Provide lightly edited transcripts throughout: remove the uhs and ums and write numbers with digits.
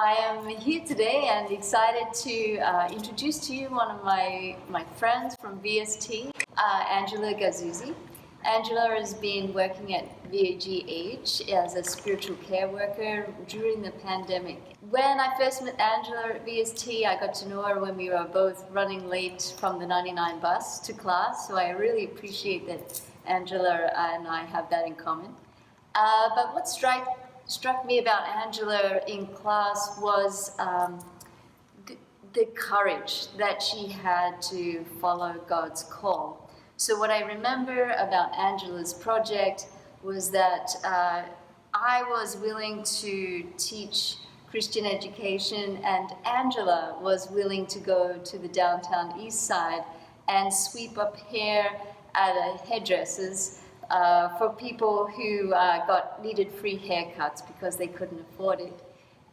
I am here today and excited to introduce to you one of my friends from VST, Angela Garzouzie. Angela has been working at VAGH as a spiritual care worker during the pandemic. When I first met Angela at VST, I got to know her when we were both running late from the 99 bus to class, so I really appreciate that Angela and I have that in common. But what struck me about Angela in class was the courage that she had to follow God's call. So what I remember about Angela's project was that I was willing to teach Christian education, and Angela was willing to go to the downtown east side and sweep up hair at hairdressers for people who needed free haircuts because they couldn't afford it.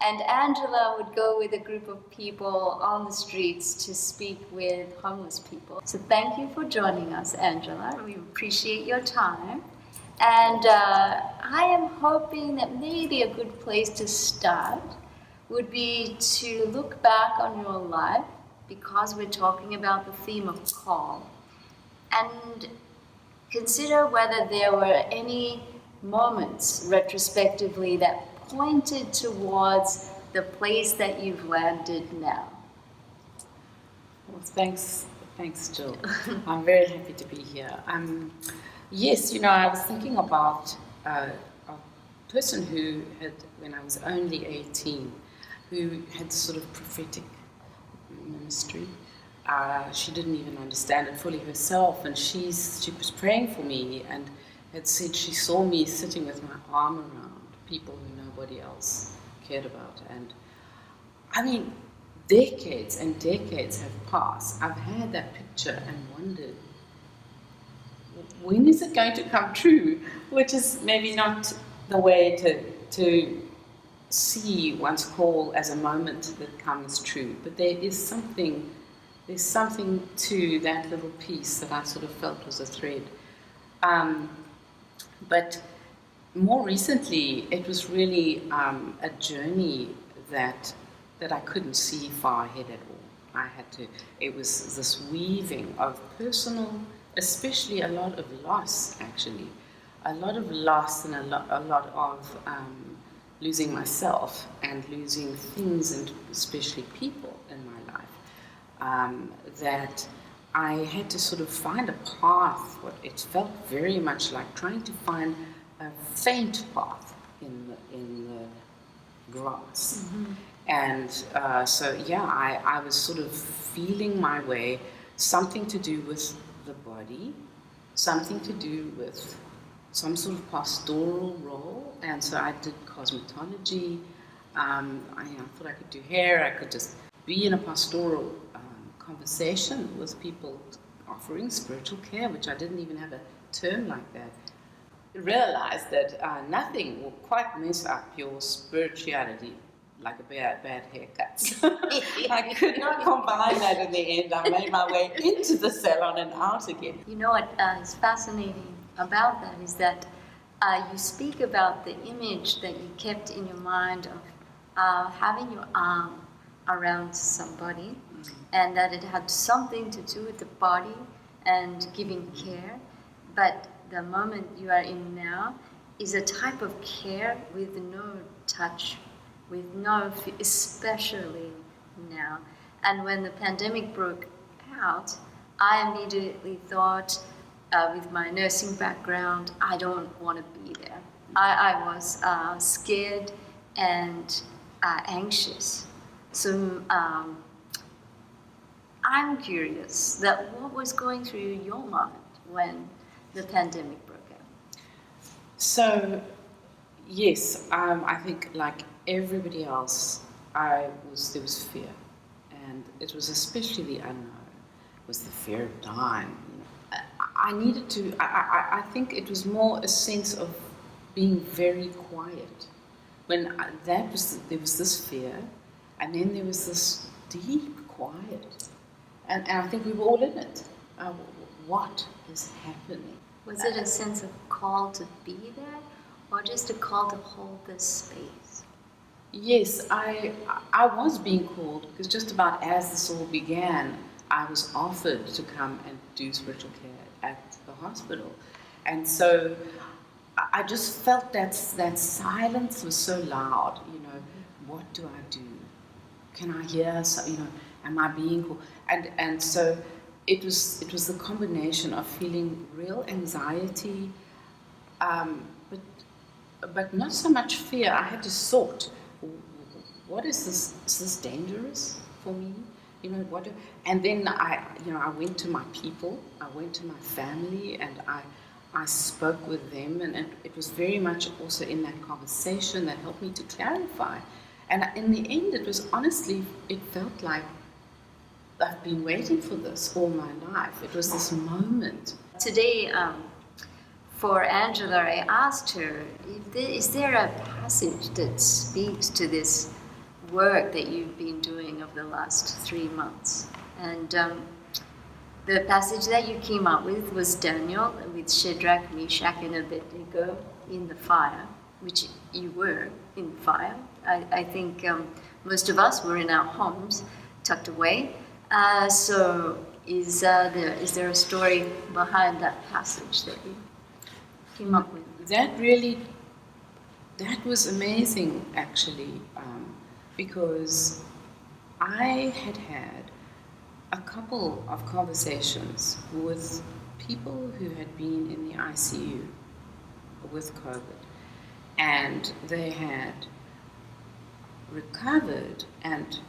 And Angela would go with a group of people on the streets to speak with homeless people. So thank you for joining us, Angela. We appreciate your time. And I am hoping that maybe a good place to start would be to look back on your life, because we're talking about the theme of call, and consider whether there were any moments retrospectively that pointed towards the place that you've landed now. Well, thanks, Jill. I'm very happy to be here. Yes, I was thinking about a person who had, when I was only 18, who had sort of prophetic ministry. She didn't even understand it fully herself, and she was praying for me and had said she saw me sitting with my arm around people who nobody else cared about. And I mean, decades and decades have passed. I've had that picture and wondered, when is it going to come true? Which is maybe not the way to see one's call as a moment that comes true, but there's something to that little piece that I sort of felt was a thread. But more recently, it was really a journey that I couldn't see far ahead at all. It was this weaving of personal, especially a lot of loss, actually. A lot of loss and a lot of losing myself and losing things, and especially people in my life. That I had to sort of find a path. It felt very much like trying to find a faint path in the grass. Mm-hmm. And I was sort of feeling my way, something to do with the body, something to do with some sort of pastoral role. And so I did cosmetology. I thought I could do hair. I could just be in a pastoral conversation with people offering spiritual care, which I didn't even have a term like that. Realized that nothing will quite mess up your spirituality like a bad haircut. I could not combine that in the end. I made my way into the salon and out again. You know what is fascinating about that is that you speak about the image that you kept in your mind of having your arm around somebody, and that it had something to do with the body and giving care. But the moment you are in now is a type of care with no touch, with no, especially now. And when the pandemic broke out, I immediately thought, with my nursing background, I don't want to be there. I was scared and anxious. So I'm curious that what was going through your mind when the pandemic broke out? So, yes, I think like everybody else, there was fear, and it was especially the unknown. It was the fear of dying. I needed to. I think it was more a sense of being very quiet. When there was this fear, and then there was this deep quiet, and I think we were all in it. What is happening? Was it a sense of call to be there, or just a call to hold this space? Yes, I was being called because just about as this all began, I was offered to come and do spiritual care at the hospital, and so I just felt that silence was so loud. You know, what do I do? Can I hear? So, you know, am I being called? And so it was the combination of feeling real anxiety, um, but not so much fear. I had to sort. What is this? Is this dangerous for me? You know what? And then I went to my people. I went to my family, and I spoke with them, and it was very much also in that conversation that helped me to clarify. And in the end, it was honestly, it felt like I've been waiting for this all my life. It was this moment. Today, for Angela, I asked her, is there a passage that speaks to this work that you've been doing over the last 3 months? And the passage that you came up with was Daniel with Shadrach, Meshach, and Abednego in the fire, which you were in the fire. I think most of us were in our homes, tucked away. So is there a story behind that passage that you came up with? That was amazing, actually, because I had a couple of conversations with people who had been in the ICU with COVID, and they had recovered, and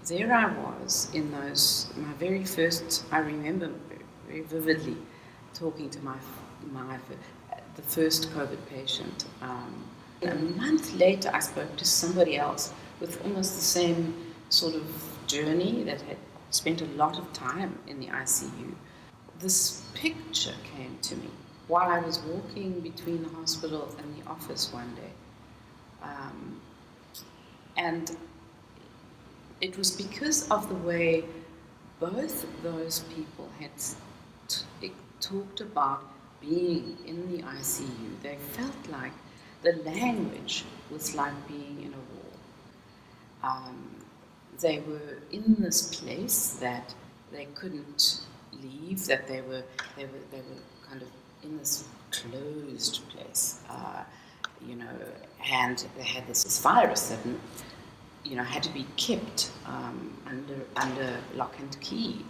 there I was in my very first, I remember very vividly talking to the first COVID patient. A month later, I spoke to somebody else with almost the same sort of journey that had spent a lot of time in the ICU. This picture came to me while I was walking between the hospital and the office one day. And it was because of the way both those people had talked about being in the ICU. They felt like the language was like being in a war. They were in this place that they couldn't leave, that they were kind of in this closed place, and they had this virus that had to be kept under lock and key.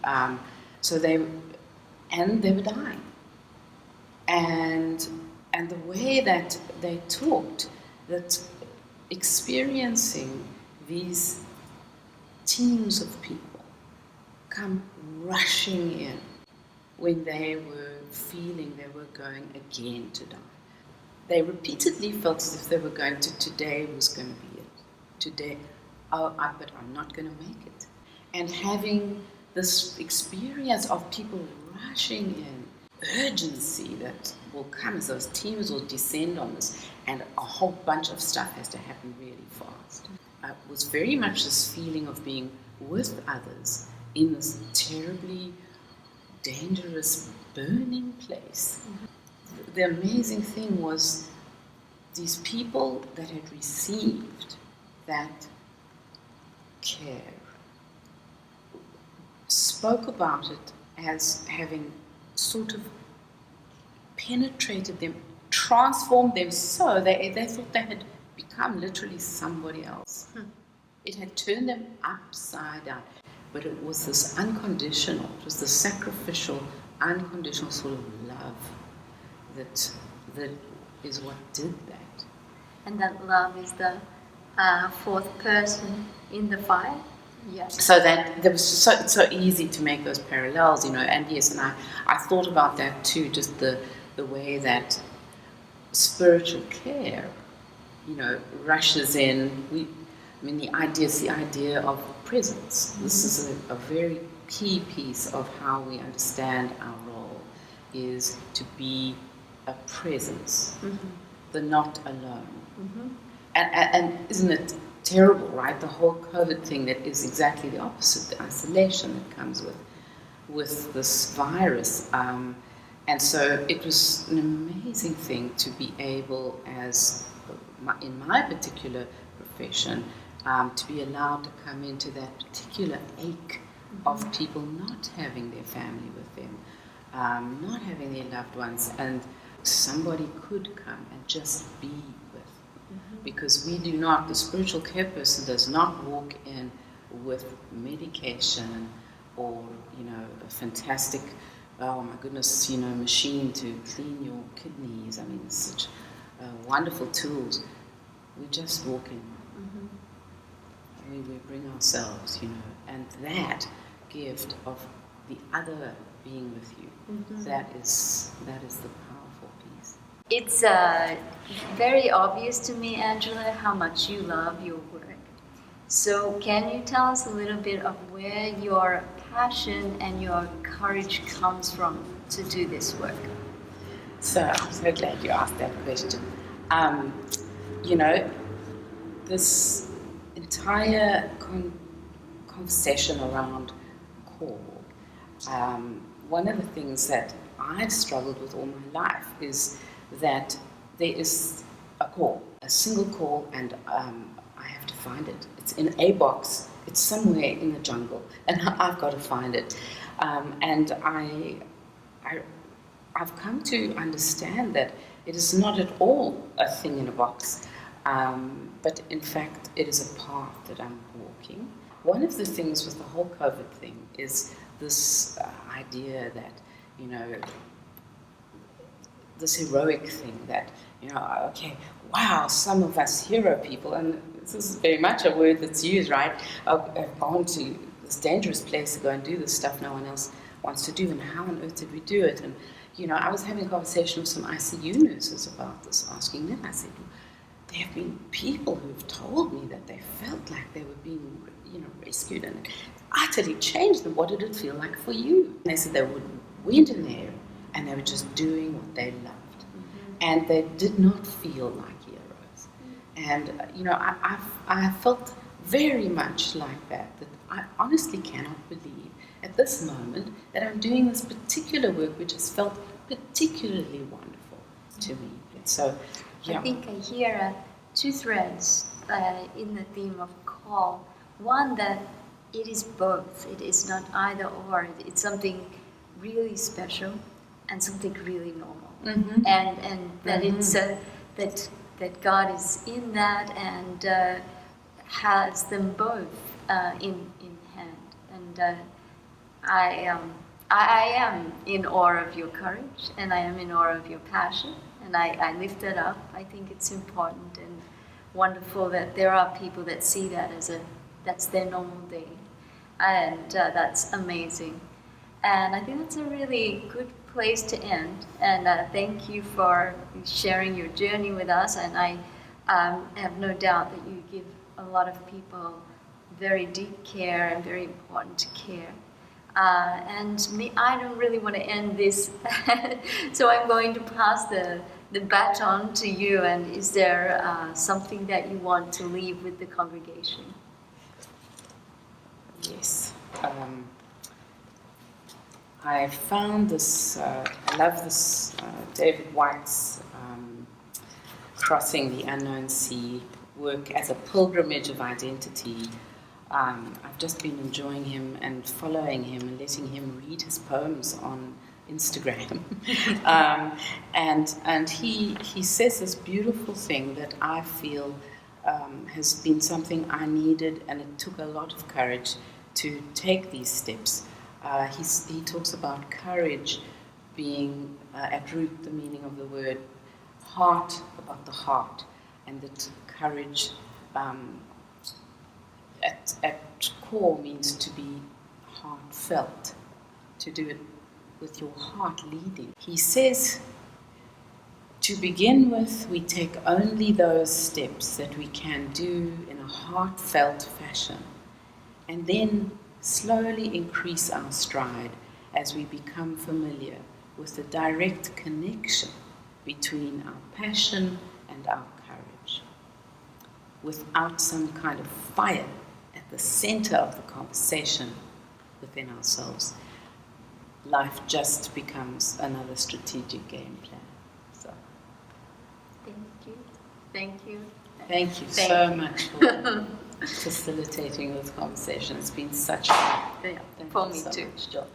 So they were dying, and the way that they talked, that experiencing these teams of people come rushing in when they were feeling they were going again to die. They repeatedly felt as if they were going to, today was going to be it. Today, but I'm not going to make it. And having this experience of people rushing in, urgency that will come as those teams will descend on this, and a whole bunch of stuff has to happen really fast. It was very much this feeling of being with others in this terribly dangerous, burning place. Mm-hmm. The amazing thing was these people that had received that care spoke about it as having sort of penetrated them, transformed them, so they thought they had become literally somebody else. It had turned them upside down. But it was this unconditional, it was the sacrificial, unconditional sort of love that is what did that. And that love is the fourth person in the fire? Yes. So that there was so easy to make those parallels, and yes, and I thought about that too, just the way that spiritual care, rushes in. The idea of presence. Mm-hmm. This is a very key piece of how we understand our role, is to be a presence, mm-hmm. the not alone. Mm-hmm. And isn't it terrible, right? The whole COVID thing that is exactly the opposite, the isolation that comes with this virus. And so it was an amazing thing to be able, in my particular profession, to be allowed to come into that particular ache of people not having their family with them, not having their loved ones, and somebody could come and just be with. Because we do not, the spiritual care person does not walk in with medication or, a fantastic, oh my goodness, machine to clean your kidneys. I mean, such wonderful tools. We just walk in. We bring ourselves, and that gift of the other being with you, that is the powerful piece. It's very obvious to me, Angela, how much you love your work. So can you tell us a little bit of where your passion and your courage comes from to do this work? So I'm so glad you asked that question. This entire conversation around call, one of the things that I've struggled with all my life is that there is a call, a single call, and I have to find it. It's in a box. It's somewhere in the jungle, and I've got to find it. And I've come to understand that it is not at all a thing in a box, but in fact it is a path that I'm walking. One of the things with the whole COVID thing is this idea that, this heroic thing that, okay, wow, some of us hero people, and this is very much a word that's used, right? I've gone to this dangerous place to go and do this stuff no one else wants to do, and how on earth did we do it? And, I was having a conversation with some ICU nurses about this, asking them, I said, there have been people who have told me that they felt like they were being, rescued, and it utterly changed them. What did it feel like for you? And they said they went in there and they were just doing what they loved. And they did not feel like heroes. And, I felt very much like that I honestly cannot believe at this moment that I'm doing this particular work which has felt particularly wonderful to me. So, yeah. I think I hear two threads in the theme of call. One, that it is both. It is not either or. It's something really special and something really normal. And that it's that God is in that and has them both in hand. And I am in awe of your courage, and I am in awe of your passion, and I lift it up. I think it's important and wonderful that there are people that see that as that's their normal day, and that's amazing. And I think that's a really good place to end. And thank you for sharing your journey with us. And I have no doubt that you give a lot of people very deep care and very important care. And I don't really want to end this, so I'm going to pass the baton to you. And is there something that you want to leave with the congregation? Yes. I found this, I love this David White's Crossing the Unknown Sea work as a pilgrimage of identity. I've just been enjoying him and following him and letting him read his poems on Instagram. And he says this beautiful thing that I feel has been something I needed, and it took a lot of courage to take these steps. He talks about courage being at root the meaning of the word heart, about the heart, and that courage at core means to be heartfelt, to do it with your heart leading. He says, to begin with, we take only those steps that we can do in a heartfelt fashion, and then slowly increase our stride as we become familiar with the direct connection between our passion and our courage. Without some kind of fire at the center of the conversation within ourselves, life just becomes another strategic game plan. So, thank you, Thank you Thank so you. much for facilitating this conversation. It's been such fun. Yeah, Thank for you me so too. much, Jill.